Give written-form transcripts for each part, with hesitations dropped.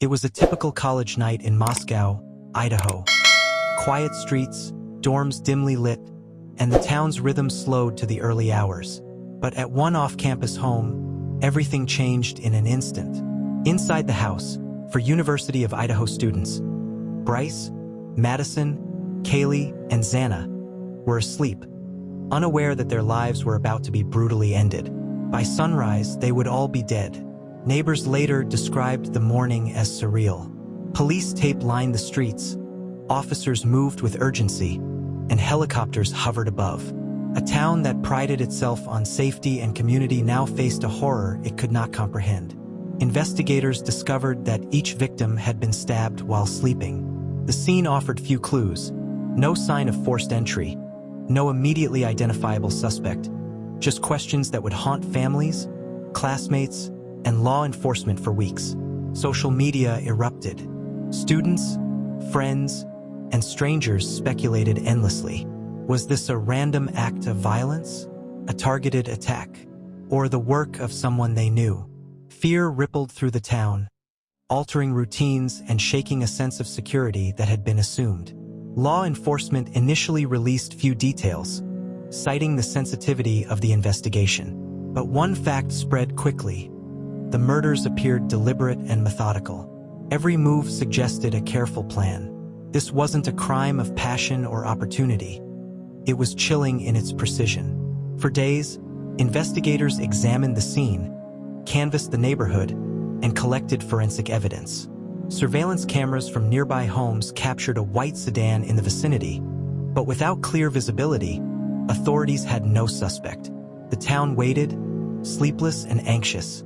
It was a typical college night in Moscow, Idaho. Quiet streets, dorms dimly lit, and the town's rhythm slowed to the early hours. But at one off-campus home, everything changed in an instant. Inside the house, for University of Idaho students, Bryce, Madison, Kaylee, and Xana were asleep, unaware that their lives were about to be brutally ended. By sunrise, they would all be dead. Neighbors later described the morning as surreal. Police tape lined the streets, officers moved with urgency, and helicopters hovered above. A town that prided itself on safety and community now faced a horror it could not comprehend. Investigators discovered that each victim had been stabbed while sleeping. The scene offered few clues, no sign of forced entry, no immediately identifiable suspect, just questions that would haunt families, classmates, and law enforcement for weeks. Social media erupted. Students, friends, and strangers speculated endlessly. Was this a random act of violence, a targeted attack, or the work of someone they knew? Fear rippled through the town, altering routines and shaking a sense of security that had been assumed. Law enforcement initially released few details, citing the sensitivity of the investigation. But one fact spread quickly. The murders appeared deliberate and methodical. Every move suggested a careful plan. This wasn't a crime of passion or opportunity. It was chilling in its precision. For days, investigators examined the scene, canvassed the neighborhood, and collected forensic evidence. Surveillance cameras from nearby homes captured a white sedan in the vicinity, but without clear visibility, authorities had no suspect. The town waited, sleepless and anxious,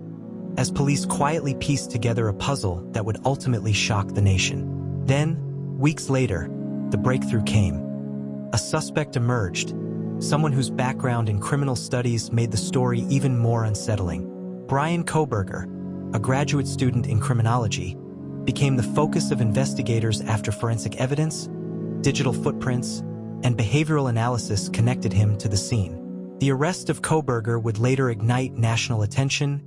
as police quietly pieced together a puzzle that would ultimately shock the nation. Then, weeks later, the breakthrough came. A suspect emerged, someone whose background in criminal studies made the story even more unsettling. Bryan Kohberger, a graduate student in criminology, became the focus of investigators after forensic evidence, digital footprints, and behavioral analysis connected him to the scene. The arrest of Kohberger would later ignite national attention,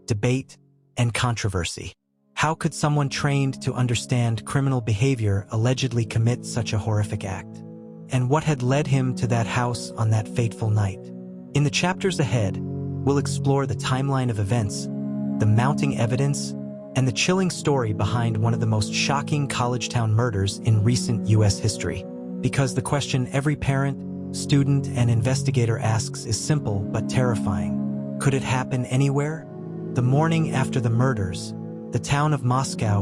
debate, and controversy. How could someone trained to understand criminal behavior allegedly commit such a horrific act? And what had led him to that house on that fateful night? In the chapters ahead, we'll explore the timeline of events, the mounting evidence, and the chilling story behind one of the most shocking college town murders in recent U.S. history. Because the question every parent, student, and investigator asks is simple but terrifying. Could it happen anywhere? The morning after the murders, the town of Moscow